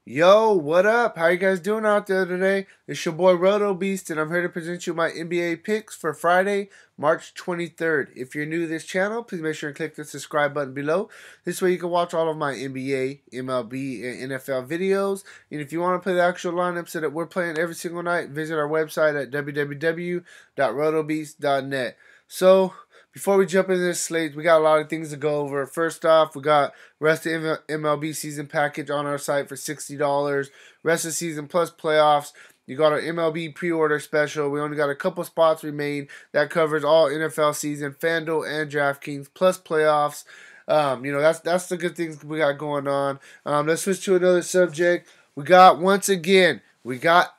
Yo, what up? How you guys doing out there today? It's your boy Roto Beast, and I'm here to present you my NBA picks for Friday, March 23rd. If you're new to this channel, please make sure and click the subscribe button below. This way you can watch all of my NBA, MLB, and NFL videos. And if you want to play the actual lineups that we're playing every single night, visit our website at www.rotobeast.net. So, before we jump into this slate, we got a lot of things to go over. First off, we got rest of MLB season package on our site for $60. Rest of season plus playoffs. You got our MLB pre-order special. We only got a couple spots remain. That covers all NFL season, Fanduel and DraftKings plus playoffs. That's the good things we got going on. Let's switch to another subject. We got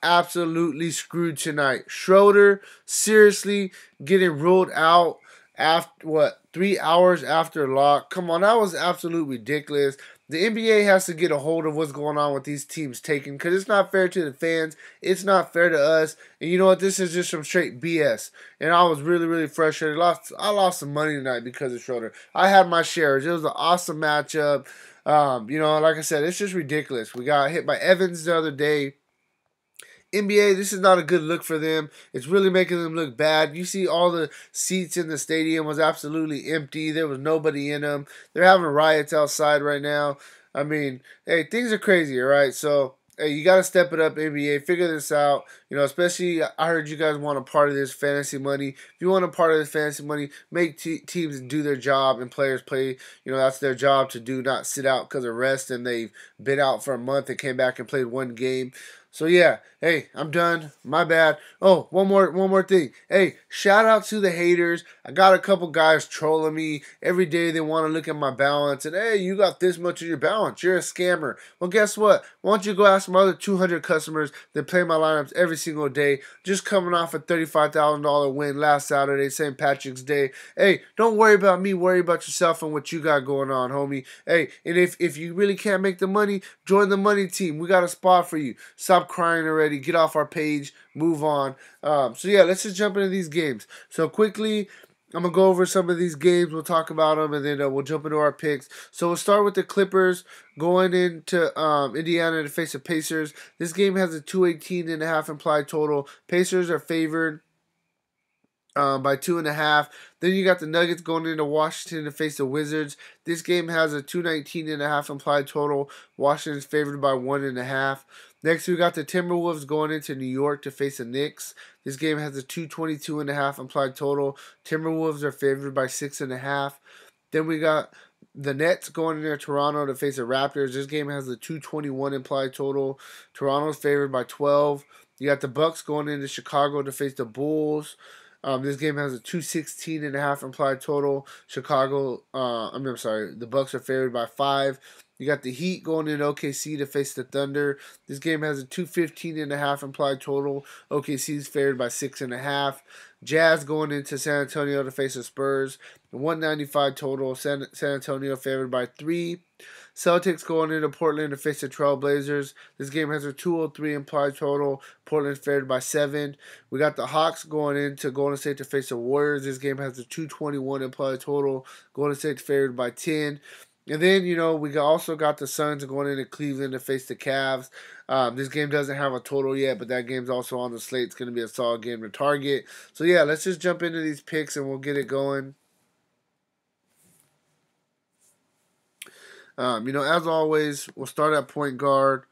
absolutely screwed tonight. Schroeder seriously getting ruled out after 3 hours after lock. Come on, that was absolutely ridiculous. The NBA has to get a hold of what's going on with these teams taking, because it's not fair to the fans. It's not fair to us. And you know what? This is just some straight BS. And I was really, really frustrated. I lost some money tonight because of Schroeder. I had my shares. It was an awesome matchup. Like I said, it's just ridiculous. We got hit by Evans the other day. NBA, this is not a good look for them. It's really making them look bad. You see all the seats in the stadium was absolutely empty. There was nobody in them. They're having riots outside right now. I mean, hey, things are crazy, all right? So, hey, you got to step it up, NBA. Figure this out. Especially I heard you guys want a part of this fantasy money. If you want a part of this fantasy money, make teams do their job and players play. That's their job to do, not sit out because of rest and they've been out for a month and came back and played one game. So yeah, hey, I'm done. My bad. Oh, one more thing. Hey, shout out to the haters. I got a couple guys trolling me every day. They want to look at my balance and hey, you got this much of your balance. You're a scammer. Well, guess what? Why don't you go ask my other 200 customers that play my lineups every single day, just coming off a $35,000 win last Saturday, St. Patrick's Day. Hey, don't worry about me. Worry about yourself and what you got going on, homie. Hey, and if you really can't make the money, join the money team. We got a spot for you. Stop crying already. Get off our page. Move on. So yeah, let's just jump into these games. So quickly, I'm going to go over some of these games. We'll talk about them, and then we'll jump into our picks. So we'll start with the Clippers going into Indiana to face the Pacers. This game has a 218.5 implied total. Pacers are favored by 2.5. Then you got the Nuggets going into Washington to face the Wizards. This game has a 219.5 implied total. Washington's favored by 1.5. Next, we got the Timberwolves going into New York to face the Knicks. This game has a 222.5 implied total. Timberwolves are favored by 6.5. Then we got the Nets going into Toronto to face the Raptors. This game has a 221 implied total. Toronto's favored by 12. You got the Bucks going into Chicago to face the Bulls. This game has a 216.5 implied total. The Bucks are favored by 5. You got the Heat going in OKC to face the Thunder. This game has a 215.5 implied total. OKC is favored by 6.5. Jazz going into San Antonio to face the Spurs. 195 total. San Antonio favored by 3. Celtics going into Portland to face the Trailblazers. This game has a 203 implied total. Portland favored by 7. We got the Hawks going into Golden State to face the Warriors. This game has a 221 implied total. Golden State favored by 10. And then, we also got the Suns going into Cleveland to face the Cavs. This game doesn't have a total yet, but that game's also on the slate. It's going to be a solid game to target. So, yeah, let's just jump into these picks and we'll get it going. As always, we'll start at point guard.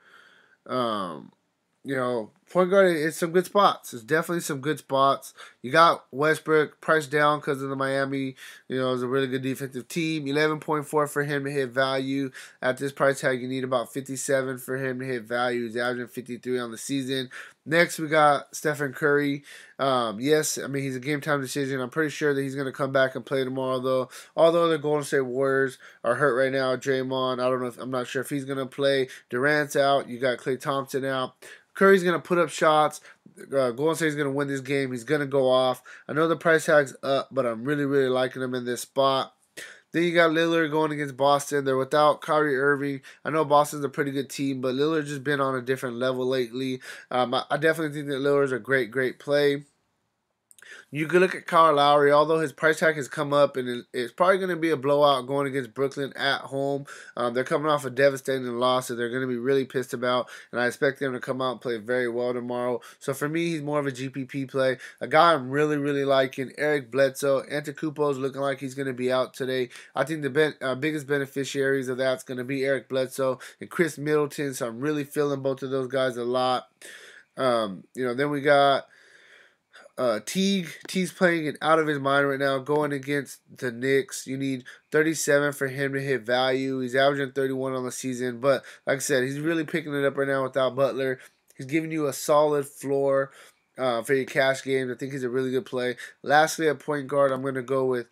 Point guard, it's some good spots. It's definitely some good spots. You got Westbrook priced down because of the Miami. It's a really good defensive team. 11.4 for him to hit value. At this price tag, you need about 57 for him to hit value. He's averaging 53 on the season. Next, we got Stephen Curry. He's a game time decision. I'm pretty sure that he's going to come back and play tomorrow, though. Although the Golden State Warriors are hurt right now. Draymond, I'm not sure if he's going to play. Durant's out. You got Klay Thompson out. Curry's going to put up shots. Golden State's going to win this game. He's going to go off. I know the price tag's up, but I'm really, really liking him in this spot. Then you got Lillard going against Boston. They're without Kyrie Irving. I know Boston's a pretty good team, but Lillard's just been on a different level lately. I definitely think that Lillard's a great, great play. You could look at Kyle Lowry, although his price tag has come up, and it's probably going to be a blowout going against Brooklyn at home. They're coming off a devastating loss that they're going to be really pissed about, and I expect them to come out and play very well tomorrow. So for me, he's more of a GPP play. A guy I'm really, really liking, Eric Bledsoe. Antetokounmpo's looking like he's going to be out today. I think the biggest beneficiaries of that's going to be Eric Bledsoe and Chris Middleton, so I'm really feeling both of those guys a lot. Then we got Teague. Teague's playing it out of his mind right now, going against the Knicks. You need 37 for him to hit value. He's averaging 31 on the season, but like I said, he's really picking it up right now without Butler. He's giving you a solid floor for your cash games. I think he's a really good play. Lastly, at point guard, I'm going to go with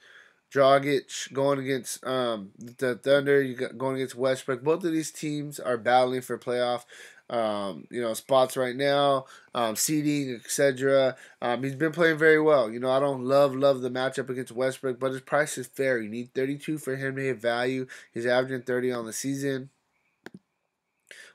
Dragic going against the Thunder. You got going against Westbrook. Both of these teams are battling for playoff spots right now, seeding, etc. He's been playing very well. I don't love the matchup against Westbrook, but his price is fair. You need 32 for him to hit value. He's averaging 30 on the season.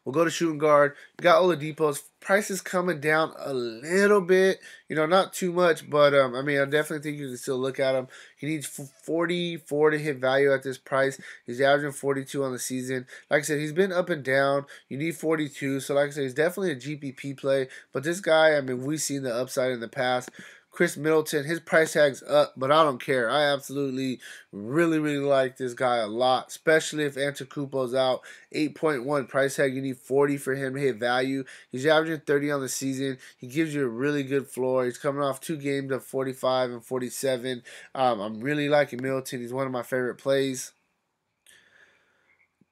We'll go to shooting guard. You got Oladipo's price is coming down a little bit. Not too much, but I definitely think you can still look at him. He needs 44 to hit value at this price. He's averaging 42 on the season. Like I said, he's been up and down. You need 42. So like I said, he's definitely a GPP play. But this guy, we've seen the upside in the past. Chris Middleton, his price tag's up, but I don't care. I absolutely really, really like this guy a lot, especially if Antetokounmpo's out. 8.1 price tag, you need 40 for him to hit value. He's averaging 30 on the season. He gives you a really good floor. He's coming off 2 games of 45 and 47. I'm really liking Middleton. He's one of my favorite plays.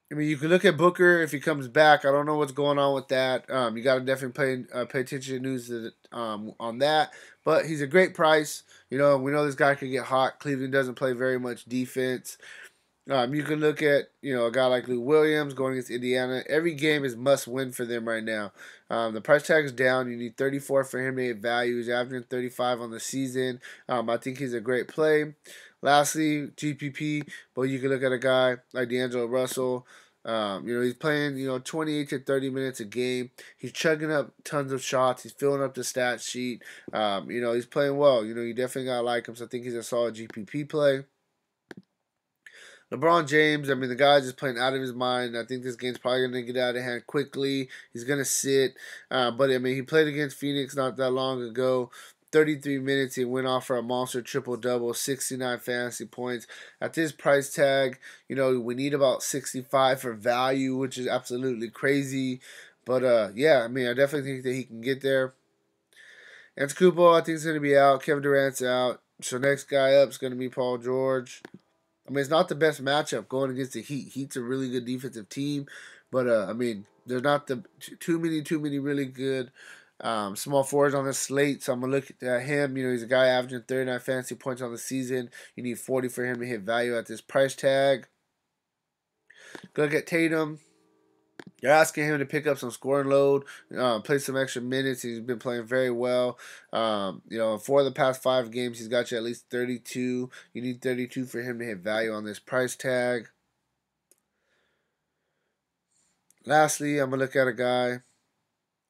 You can look at Booker if he comes back. I don't know what's going on with that. You got to definitely pay attention to news on that. But he's a great price. We know this guy can get hot. Cleveland doesn't play very much defense. You can look at a guy like Lou Williams going against Indiana. Every game is must win for them right now. The price tag is down. You need 34 for him to hit value. He's averaging 35 on the season. I think he's a great play. Lastly, GPP, but you can look at a guy like D'Angelo Russell. He's playing, 28 to 30 minutes a game. He's chugging up tons of shots. He's filling up the stat sheet. He's playing well. You definitely got to like him, so I think he's a solid GPP play. LeBron James, the guy's just playing out of his mind. I think this game's probably going to get out of hand quickly. He's going to sit. But he played against Phoenix not that long ago. 33 minutes, he went off for a monster triple-double, 69 fantasy points. At this price tag, we need about 65 for value, which is absolutely crazy. But, I definitely think that he can get there. Antetokounmpo, I think, is going to be out. Kevin Durant's out. So next guy up is going to be Paul George. It's not the best matchup going against the Heat. Heat's a really good defensive team. But, there's not too many really good small forwards on the slate, so I'm going to look at him. He's a guy averaging 39 fantasy points on the season. You need 40 for him to hit value at this price tag. Go look at Tatum. You're asking him to pick up some scoring load, play some extra minutes. He's been playing very well. For the past 5 games, he's got you at least 32. You need 32 for him to hit value on this price tag. Lastly, I'm going to look at a guy.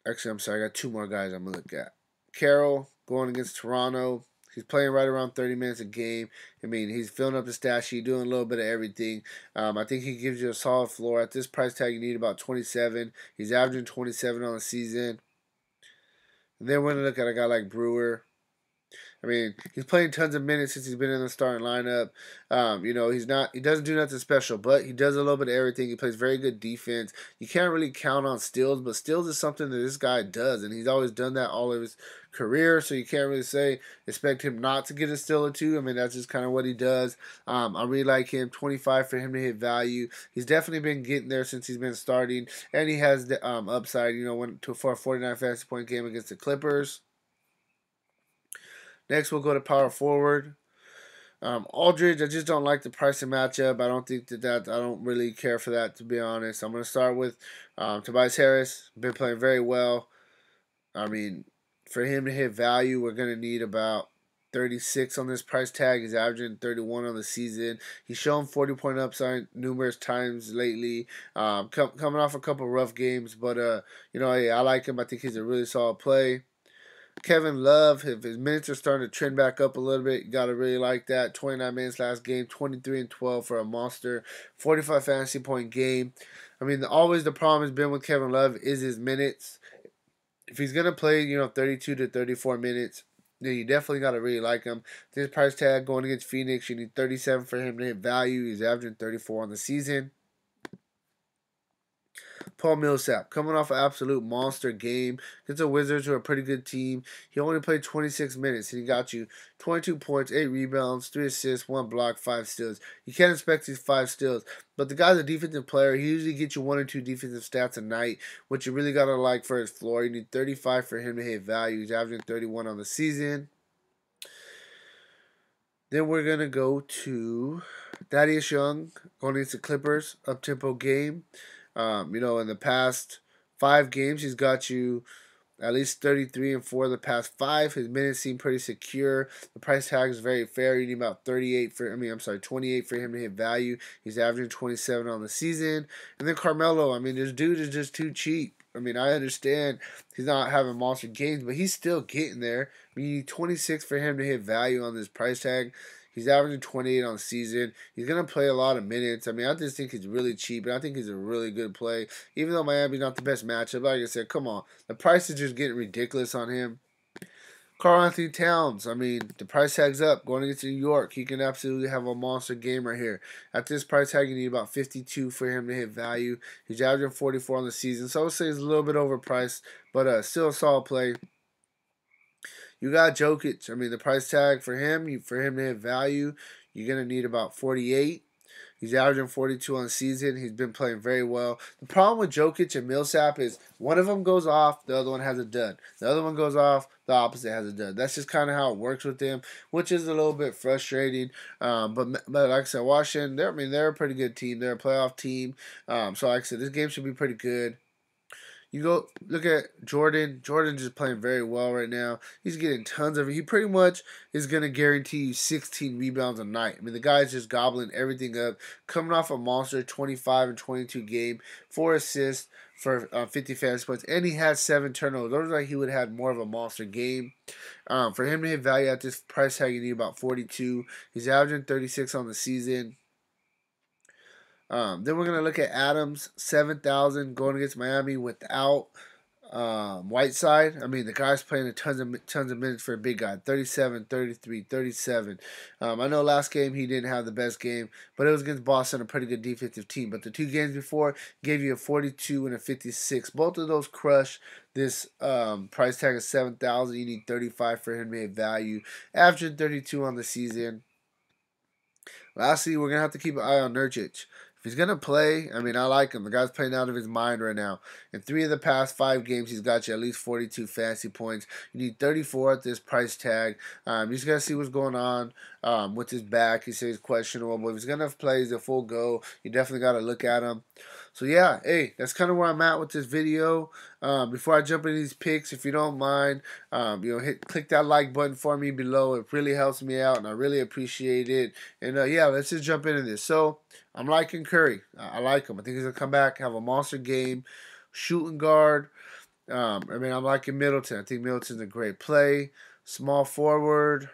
Actually, I'm sorry. I got 2 more guys I'm going to look at. Carroll going against Toronto. He's playing right around 30 minutes a game. He's filling up the stat sheet, doing a little bit of everything. I think he gives you a solid floor. At this price tag, you need about 27. He's averaging 27 on the season. And then we're going to look at a guy like Brewer. He's playing tons of minutes since he's been in the starting lineup. He doesn't do nothing special, but he does a little bit of everything. He plays very good defense. You can't really count on steals, but steals is something that this guy does, and he's always done that all of his career, so you can't really expect him not to get a steal or 2. That's just kind of what he does. I really like him. 25 for him to hit value. He's definitely been getting there since he's been starting, and he has the upside, went for a 49 fantasy point game against the Clippers. Next, we'll go to power forward. Aldridge, I just don't like the pricing matchup. I don't think I don't really care for that, to be honest. I'm going to start with Tobias Harris. Been playing very well. For him to hit value, we're going to need about 36 on this price tag. He's averaging 31 on the season. He's shown 40-point upside numerous times lately. Coming off a couple rough games, but I like him. I think he's a really solid play. Kevin Love, if his minutes are starting to trend back up a little bit, you gotta really like that. 29 minutes last game, 23 and 12 for a monster, 45 fantasy point game. I mean, always the problem has been with Kevin Love is his minutes. If he's gonna play, 32 to 34 minutes, then you definitely gotta really like him. This price tag going against Phoenix, you need 37 for him to hit value. He's averaging 34 on the season. Paul Millsap, coming off an absolute monster game against the Wizards, who are a pretty good team. He only played 26 minutes, and he got you 22 points, 8 rebounds, 3 assists, 1 block, 5 steals. You can't expect these 5 steals, but the guy's a defensive player. He usually gets you 1 or 2 defensive stats a night, which you really got to like for his floor. You need 35 for him to hit value. He's averaging 31 on the season. Then we're going to go to Thaddeus Young going against the Clippers, up-tempo game. In the past 5 games, he's got you at least 33 and 4 of the past 5. His minutes seem pretty secure. The price tag is very fair. You need about 28 for, 28 for him to hit value. He's averaging 27 on the season. And then Carmelo, this dude is just too cheap. I understand he's not having monster games, but he's still getting there. You need 26 for him to hit value on this price tag. He's averaging 28 on the season. He's going to play a lot of minutes. I just think he's really cheap, and I think he's a really good play. Even though Miami's not the best matchup, like I said, come on. The price is just getting ridiculous on him. Karl-Anthony Towns, the price tag's up. Going against New York, he can absolutely have a monster game right here. At this price tag, you need about 52 for him to hit value. He's averaging 44 on the season, so I would say he's a little bit overpriced, but still a solid play. You got Jokic. The price tag for him to hit value, you're going to need about 48. He's averaging 42 on the season. He's been playing very well. The problem with Jokic and Millsap is one of them goes off, the other one has a dud. The other one goes off, the opposite has a dud. That's just kind of how it works with them, which is a little bit frustrating. But like I said, Washington, they're a pretty good team. They're a playoff team. So like I said, this game should be pretty good. You go look at Jordan. Jordan's just playing very well right now. He's getting tons of it. He pretty much is going to guarantee you 16 rebounds a night. The guy's just gobbling everything up. Coming off a monster 25 and 22 game, 4 assists for 50 fantasy points, and he had 7 turnovers. Looks like he would have had more of a monster game. For him to hit value at this price tag, you need about 42. He's averaging 36 on the season. Then we're going to look at Adams, 7,000 going against Miami without Whiteside. The guy's playing tons of minutes for a big guy. 37, 33, 37. I know last game he didn't have the best game, but it was against Boston, a pretty good defensive team. But the 2 games before gave you a 42 and a 56. Both of those crush this price tag of 7,000. You need 35 for him to hit value. Averaging 32 on the season. Lastly, we're going to have to keep an eye on Nurkic. If he's going to play, I like him. The guy's playing out of his mind right now. In 3 of the past 5 games, he's got you at least 42 fantasy points. You need 34 at this price tag. You just got to see what's going on with his back. He says questionable, but if he's going to play, he's a full go. You definitely got to look at him. So, yeah, hey, that's kind of where I'm at with this video. Before I jump into these picks, if you don't mind, click that like button for me below. It really helps me out, and I really appreciate it. And, yeah, let's just jump into this. So, I'm liking Curry. I like him. I think he's going to come back, have a monster game, shooting guard. I'm liking Middleton. I think Middleton's a great play. Small forward.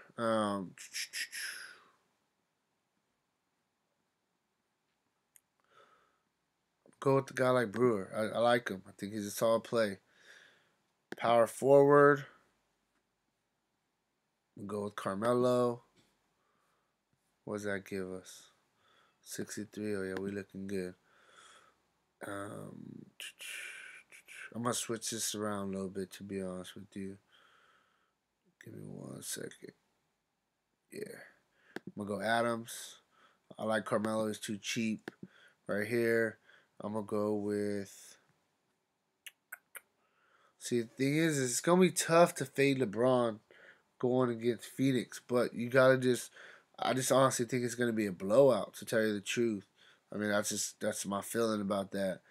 Go with the guy like Brewer. I like him. I think he's a solid play. Power forward. We'll go with Carmelo. What does that give us? 63. Oh, yeah, we looking good. I'm going to switch this around a little bit, to be honest with you. Give me 1 second. Yeah. I'm going to go Adams. I like Carmelo. He's too cheap. Right here, I'm going to go with... See, the thing is it's going to be tough to fade LeBron going against Phoenix, but you got to I just honestly think it's going to be a blowout, to tell you the truth. That's my feeling about that.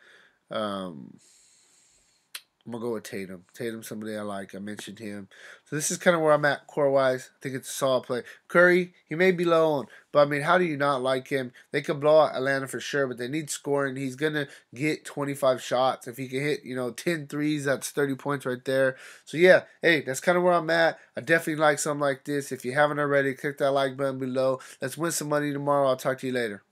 I'm going to go with Tatum. Tatum, somebody I like. I mentioned him. So this is kind of where I'm at core-wise. I think it's a solid play. Curry, he may be low on, but I mean, how do you not like him? They could blow out Atlanta for sure, but they need scoring. He's going to get 25 shots. If he can hit, 10 threes, that's 30 points right there. So yeah, hey, that's kind of where I'm at. I definitely like something like this. If you haven't already, click that like button below. Let's win some money tomorrow. I'll talk to you later.